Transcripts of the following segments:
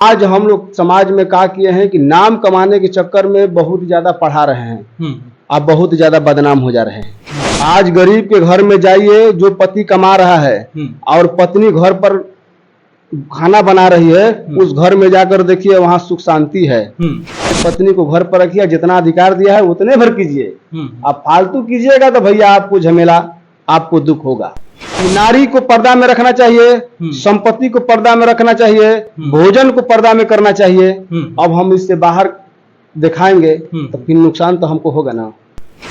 आज हम लोग समाज में क्या किए हैं कि नाम कमाने के चक्कर में बहुत ज्यादा पढ़ा रहे हैं। आप बहुत ज्यादा बदनाम हो जा रहे हैं। आज गरीब के घर में जाइए, जो पति कमा रहा है और पत्नी घर पर खाना बना रही है, उस घर में जाकर देखिए वहां सुख शांति है। पत्नी को घर पर रखिए, जितना अधिकार दिया है उतने भर कीजिए। आप फालतू कीजिएगा तो भैया आपको झमेला, आपको दुख होगा। नारी को पर्दा में रखना चाहिए, संपत्ति को पर्दा में रखना चाहिए, भोजन को पर्दा में करना चाहिए। अब हम इससे बाहर दिखाएंगे तो फिर नुकसान तो हमको होगा ना।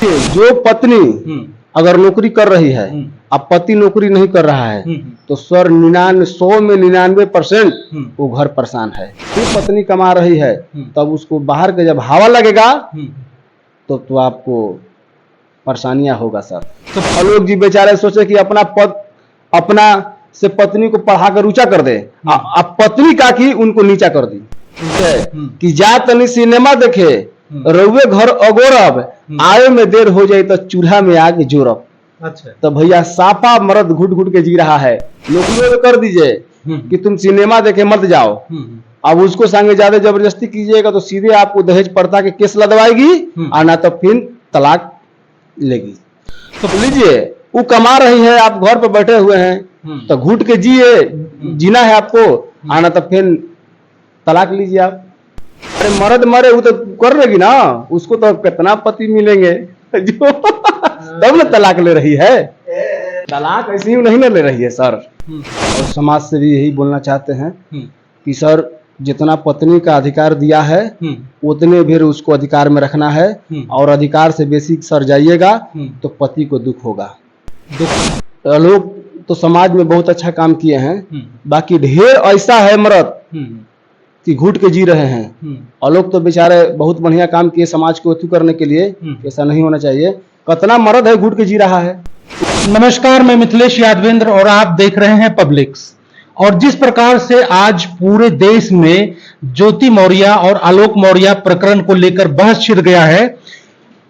जो पत्नी अगर नौकरी कर रही है, अब पति नौकरी नहीं कर रहा है, तो 100 में 99% वो घर परेशान है। फिर पत्नी कमा रही है, तब उसको बाहर का जब हवा लगेगा तो आपको परेशानियां होगा सर। तो लोग जी बेचारे सोचे कि अपना से पत्नी को पढ़ाकर ऊंचा कर दे, अब पत्नी का की उनको नीचा कर दी कि जा तनी सिनेमा देखे, रउए घर अगोरब, आए में देर हो जाए तो चूल्हा में आग जोरब। अच्छा, तो भैया साफा मर्द घुट घुट के जी रहा है। नौकरी कर दीजिए कि तुम सिनेमा देखे मत जाओ। अब उसको संगे ज्यादा जबरदस्ती कीजिएगा तो सीधे आपको दहेज प्रथा के केस लदवाएगी और ना तो फिर तलाक लेगी। तो लीजिए, वो कमा रही है, आप घर पर बैठे हुए हैं, तो घुट के जीना है आपको, आना तो फिर तलाक लीजिए आप। अरे मर्द मरे वो तो कर लेगी ना, उसको तो कितना पति मिलेंगे जो तब ना तलाक ले रही है। तलाक ऐसे ही नहीं ना ले रही है सर। और समाज से भी यही बोलना चाहते हैं कि सर, जितना पत्नी का अधिकार दिया है उतने भी उसको अधिकार में रखना है, और अधिकार से बेसी सर जाइएगा तो पति को दुख होगा। लोग तो समाज में बहुत अच्छा काम किए हैं, बाकी ढेर ऐसा है मर्द कि घुट के जी रहे हैं, और लोग तो बेचारे बहुत बढ़िया काम किए समाज को अथू करने के लिए। ऐसा नहीं होना चाहिए। कितना मर्द है घुट के जी रहा है। नमस्कार, मैं मिथिलेश यादवेंद्र और आप देख रहे हैं पब्लिक्स। और जिस प्रकार से आज पूरे देश में ज्योति मौर्य और आलोक मौर्य प्रकरण को लेकर बहस छिड़ गया है,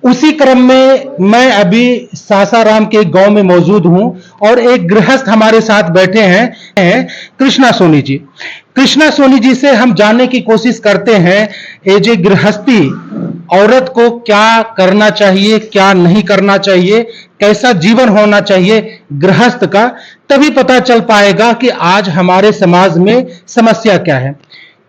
उसी क्रम में मैं अभी सासाराम के गांव में मौजूद हूं और एक गृहस्थ हमारे साथ बैठे हैं कृष्णा सोनी जी। कृष्णा सोनी जी से हम जानने की कोशिश करते हैं ये जो गृहस्थी औरत को क्या करना चाहिए, क्या नहीं करना चाहिए, कैसा जीवन होना चाहिए गृहस्थ का, तभी पता चल पाएगा कि आज हमारे समाज में समस्या क्या है।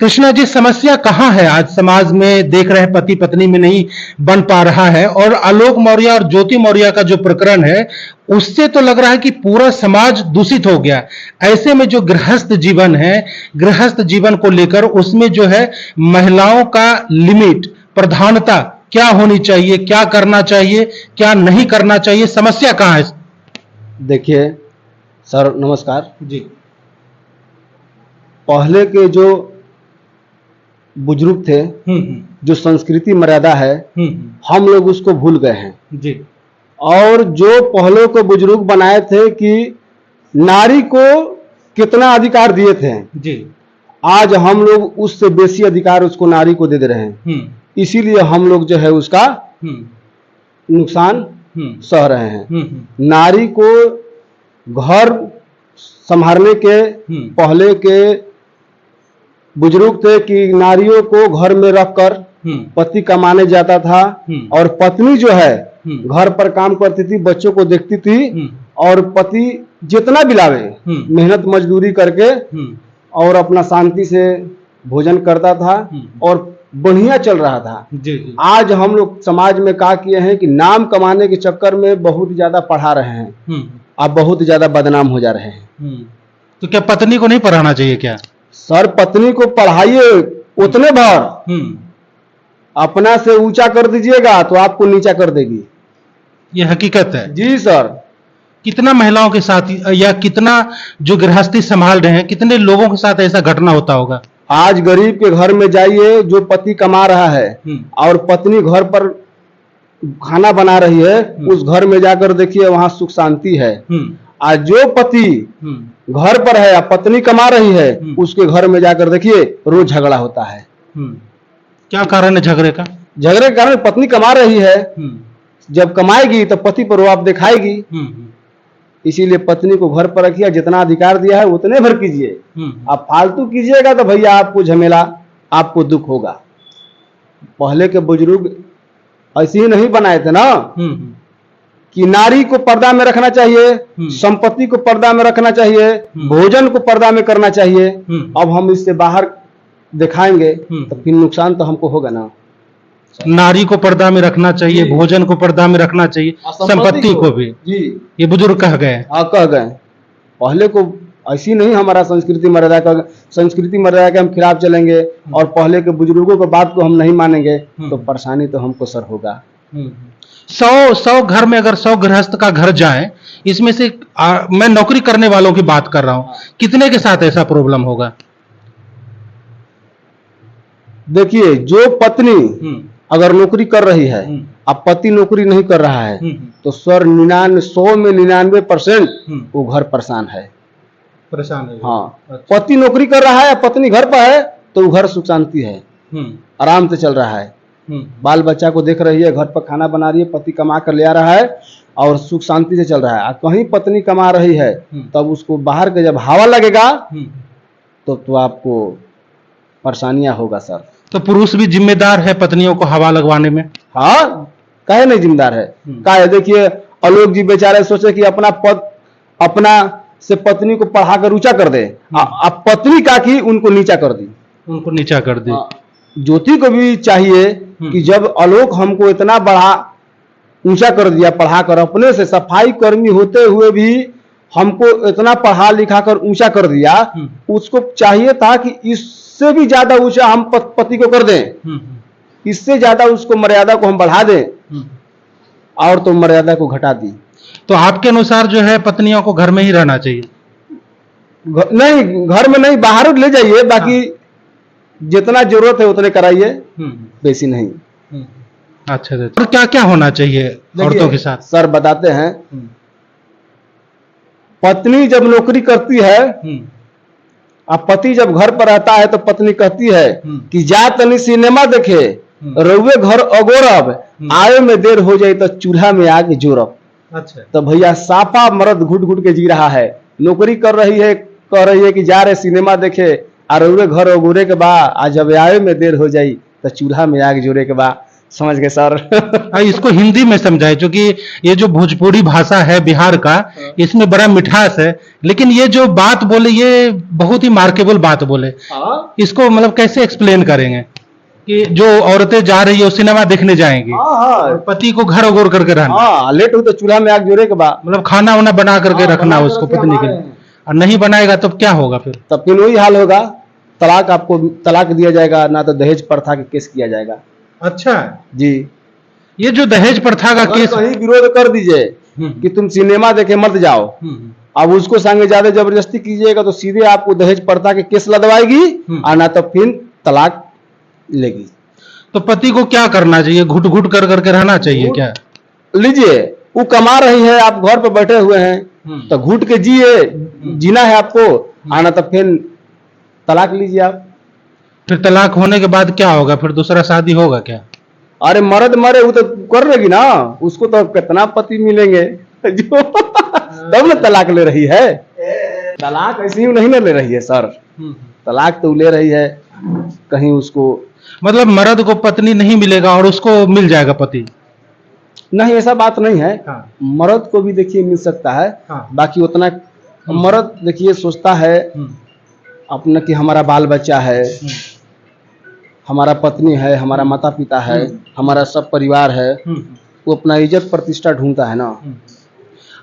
कृष्णा जी, समस्या कहां है आज समाज में? देख रहे हैं पति पत्नी में नहीं बन पा रहा है, और आलोक मौर्य और ज्योति मौर्य का जो प्रकरण है उससे तो लग रहा है कि पूरा समाज दूषित हो गया। ऐसे में जो गृहस्थ जीवन है, गृहस्थ जीवन को लेकर उसमें जो है महिलाओं का लिमिट, प्रधानता क्या होनी चाहिए, क्या करना चाहिए, क्या नहीं करना चाहिए, समस्या कहां है? देखिए सर, नमस्कार जी। पहले के जो बुजुर्ग थे, जो संस्कृति मर्यादा है, हम लोग उसको भूल गए हैं जी। और जो पहले को बुजुर्ग बनाए थे कि नारी को कितना अधिकार दिए थे जी, आज हम लोग उससे बेसी अधिकार उसको नारी को दे दे रहे हैं। इसीलिए हम लोग जो है उसका नुकसान सह रहे हैं। नारी को घर संभालने के पहले के बुजुर्ग थे कि नारियों को घर में रखकर पति कमाने जाता था, और पत्नी जो है घर पर काम करती थी, बच्चों को देखती थी, और पति जितना भी लावे मेहनत मजदूरी करके और अपना शांति से भोजन करता था और बढ़िया चल रहा था जी। आज हम लोग समाज में क्या किए हैं कि नाम कमाने के चक्कर में बहुत ज्यादा पढ़ा रहे हैं, आप बहुत ज्यादा बदनाम हो जा रहे हैं। तो क्या पत्नी को नहीं पढ़ाना चाहिए क्या? सर, पत्नी को पढ़ाइए उतने भर, अपना से ऊंचा कर दीजिएगा तो आपको नीचा कर देगी। ये हकीकत है जी सर। कितना महिलाओं के साथ या कितना जो गृहस्थी संभाल रहे हैं, कितने लोगों के साथ ऐसा घटना होता होगा? आज गरीब के घर में जाइए, जो पति कमा रहा है और पत्नी घर पर खाना बना रही है, उस घर में जाकर देखिए वहां सुख शांति है। आज जो पति घर पर है या पत्नी कमा रही है, उसके घर में जाकर देखिए रोज झगड़ा होता है। क्या कारण है झगड़े का? झगड़े के कारण पत्नी कमा रही है, जब कमाएगी तो पति पर आप दिखाएगी। इसीलिए पत्नी को घर पर रखिए, जितना अधिकार दिया है उतने भर कीजिए। आप फालतू कीजिएगा तो भैया आपको झमेला, आपको दुख होगा। पहले के बुजुर्ग ऐसे ही नहीं बनाए थे ना कि नारी को पर्दा में रखना चाहिए, संपत्ति को पर्दा में रखना चाहिए, भोजन को पर्दा में करना चाहिए। अब हम इससे बाहर दिखाएंगे तो फिर नुकसान तो हमको होगा ना। नारी को पर्दा में रखना चाहिए, भोजन को पर्दा में रखना चाहिए, संपत्ति को भी। जी, ये बुजुर्ग कह गए। हाँ कह गए। पहले को ऐसी नहीं, हमारा संस्कृति मर्यादा के हम खिलाफ चलेंगे और पहले के बुजुर्गों की बात को हम नहीं मानेंगे तो परेशानी तो हमको सर होगा। 100 घर में अगर 100 गृहस्थ का घर जाए, इसमें से मैं नौकरी करने वालों की बात कर रहा हूं, कितने के साथ ऐसा प्रॉब्लम होगा? देखिए, जो पत्नी अगर नौकरी कर रही है, अब पति नौकरी नहीं कर रहा है, तो सर 100 में 99% वो घर परेशान है। हाँ, पति नौकरी कर रहा है, पत्नी घर पर है, तो वो घर सुख शांति है, आराम से चल रहा है, बाल बच्चा को देख रही है, घर पर खाना बना रही है, पति कमा कर ले आ रहा है और सुख शांति से चल रहा है। कहीं पत्नी कमा रही है तब उसको बाहर के जब हवा लगेगा तो आपको परेशानियां होगा सर। तो पुरुष भी जिम्मेदार है पत्नियों को हवा लगवाने में? हाँ, काहे नहीं जिम्मेदार है, काहे। देखिए, आलोक जी बेचारे सोचे कि अपना से पत्नी को पढ़ा कर ऊंचा कर दे, अब पत्नी का की उनको नीचा कर दी। ज्योति को भी चाहिए कि जब आलोक हमको इतना ऊंचा कर दिया पढ़ा कर, अपने से सफाई कर्मी होते हुए भी हमको इतना पढ़ा लिखा कर ऊंचा कर दिया, उसको चाहिए था कि इससे भी ज्यादा ऊंचा हम पति को कर दें, इससे ज्यादा उसको मर्यादा को हम बढ़ा दें, और तो मर्यादा को घटा दी। तो आपके अनुसार जो है पत्नियों को घर में ही रहना चाहिए? नहीं, घर में नहीं, बाहर ले जाइए, बाकी जितना जरूरत है उतने कराइए, बेसी नहीं। अच्छा, तो क्या क्या होना चाहिए औरतों के साथ? सर बताते हैं, पत्नी जब नौकरी करती है, अब पति जब घर पर रहता है तो पत्नी कहती है कि जा तनी सिनेमा देखे, रउए घर अगोरब, आए में देर हो जाए तो चूल्हा में आग जोरब। अच्छा, तो भैया साफा मर्द घुट घुट के जी रहा है, नौकरी कर रही है, कह रही है कि जा रहे सिनेमा देखे, और रउए घर अगोरे के बा, आज जब आए में देर हो जाई तो चूल्हा में आग जोरे के बा। समझ गए सर? इसको हिंदी में समझाए, क्योंकि ये जो भोजपुरी भाषा है बिहार का, इसमें बड़ा मिठास है, लेकिन ये जो बात बोले ये बहुत ही मार्केबल बात बोले। इसको मतलब कैसे एक्सप्लेन करेंगे कि जो औरतें जा रही है सिनेमा देखने जाएंगी, पति को घर अगोर करके रहना, लेट हो तो चूल्हा में आग जोरे के बाद, मतलब खाना वाना बना करके रखना उसको पत्नी के लिए, और नहीं बनाएगा तो क्या होगा फिर? तब फिर वही हाल होगा, आपको तलाक दिया जाएगा, ना तो दहेज प्रथा के केस किया जाएगा। अच्छा जी, ये जो दहेज प्रथा का केस, कहीं विरोध कर दीजिए कि तुम सिनेमा देखे मत जाओ, अब उसको संगे ज्यादा जबरदस्ती कीजिएगा तो सीधे आपको दहेज प्रथा के केस लदवाएगी, और ना तो फिर तलाक लेगी। तो पति को क्या करना चाहिए? घुट घुट कर करके रहना चाहिए क्या? लीजिए, वो कमा रही है, आप घर पर बैठे हुए हैं, तो घुट के जीना है आपको, आना तो फिर तलाक लीजिए आप। फिर तलाक होने के बाद क्या होगा? फिर दूसरा शादी होगा क्या? अरे मर्द मरे वो तो कर लेगी ना, उसको तो कितना पति मिलेंगे जो तब ना तलाक ले रही है। तलाक ऐसे ही नहीं ना ले रही है सर, तलाक तो ले रही है कहीं उसको, मतलब मर्द को पत्नी नहीं मिलेगा और उसको मिल जाएगा पति? नहीं, ऐसा बात नहीं है। मर्द को भी देखिए मिल सकता है, बाकी उतना मर्द देखिए सोचता है अपना कि हमारा बाल बच्चा है, हमारा पत्नी है, हमारा माता पिता है, हमारा सब परिवार है, वो अपना इज्जत प्रतिष्ठा ढूंढता है ना।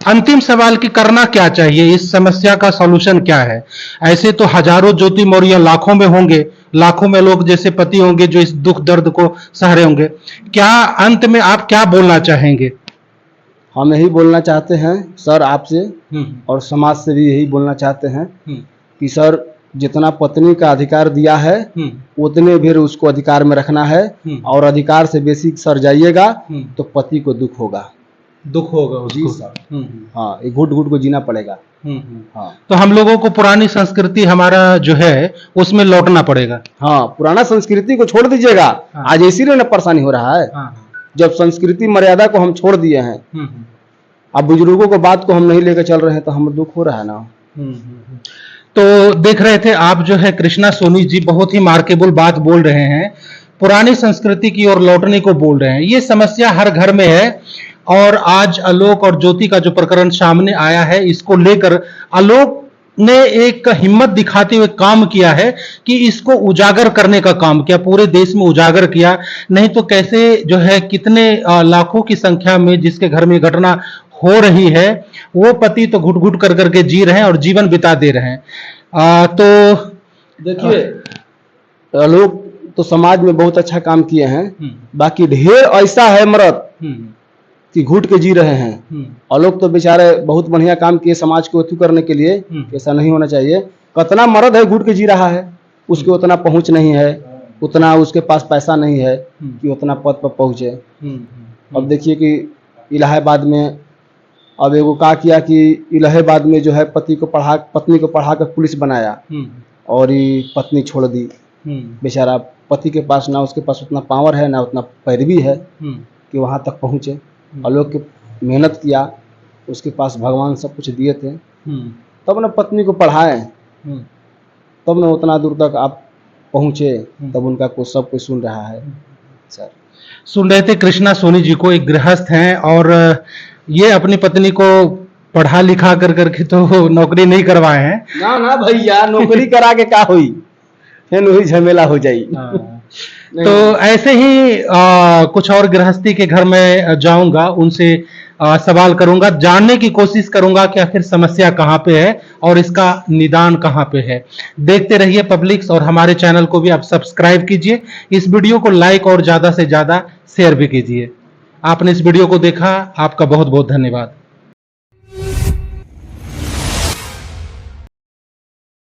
अंतिम सवाल कि करना क्या चाहिए, इस समस्या का सॉल्यूशन क्या है? ऐसे तो हजारों ज्योति मौर्य लाखों में होंगे, लाखों में लोग जैसे पति होंगे जो इस दुख दर्द को सह रहे होंगे। क्या अंत में आप क्या बोलना चाहेंगे? हम यही बोलना चाहते हैं सर आपसे, और समाज से भी यही बोलना चाहते हैं कि सर जितना पत्नी का अधिकार दिया है उतने भी उसको अधिकार में रखना है, और अधिकार से बेसी सर जाइएगा तो पति को दुख होगा उसको। जी सर, हाँ, एक घुट घुट को जीना पड़ेगा। हाँ, तो हम लोगों को पुरानी संस्कृति हमारा जो है उसमें लौटना पड़ेगा। हाँ, पुराना संस्कृति को छोड़ दीजिएगा। आज इसीलिए ना परेशानी हो रहा है, जब संस्कृति मर्यादा को हम छोड़ दिए हैं। अब बुजुर्गों को बात को हम नहीं लेकर चल रहे हैं तो हम दुख हो रहा है ना। तो देख रहे थे आप जो है कृष्णा सोनी जी बहुत ही मार्केबल बात बोल रहे हैं, पुरानी संस्कृति की ओर लौटने को बोल रहे हैं। ये समस्या हर घर में है और आज आलोक और ज्योति का जो प्रकरण सामने आया है इसको लेकर आलोक ने एक हिम्मत दिखाते हुए काम किया है कि इसको उजागर करने का काम किया, पूरे देश में उजागर किया। नहीं तो कैसे जो है कितने लाखों की संख्या में जिसके घर में घटना हो रही है वो पति तो घुट घुट कर करके जी रहे हैं और जीवन बिता दे रहे हैं। तो देखिए आलोक तो समाज में बहुत अच्छा काम किए हैं, बाकी ढेर ऐसा है मर्द कि घुट के जी रहे हैं। आलोक तो बेचारे बहुत बढ़िया काम किए समाज को अथू करने के लिए, ऐसा नहीं होना चाहिए। कितना मर्द है घुट के जी रहा है, उसके उतना पहुंच नहीं है, उतना उसके पास पैसा नहीं है कि उतना पद पर पहुंचे। अब देखिए कि इलाहाबाद में अब एगो का किया कि इलाहाबाद में जो है पत्नी को पढ़ा कर पुलिस बनाया और ये पत्नी छोड़ दी। बेचारा पति के पास ना उसके पास उतना पावर है ना उतना पैरवी है कि वहां तक पहुंचे। आलोक की मेहनत किया, उसके पास भगवान सब कुछ दिए थे, तब ना पत्नी को पढ़ाए, तब ना उतना दूर तक आप पहुंचे, तब उनका सब कुछ सुन रहा है। सर सुन रहे थे कृष्णा सोनी जी को, एक गृहस्थ हैं और ये अपनी पत्नी को पढ़ा लिखा कर करके तो नौकरी नहीं करवाए हैं। ना ना भैया, नौकरी करा के क्या हुई, फिर वही झमेला हो जाई। तो ऐसे ही कुछ और गृहस्थी के घर में जाऊंगा, उनसे सवाल करूंगा, जानने की कोशिश करूंगा कि आखिर समस्या कहां पे है और इसका निदान कहां पे है। देखते रहिए पब्लिक्स और हमारे चैनल को भी आप सब्सक्राइब कीजिए, इस वीडियो को लाइक और ज्यादा से ज्यादा शेयर भी कीजिए। आपने इस वीडियो को देखा, आपका बहुत बहुत धन्यवाद।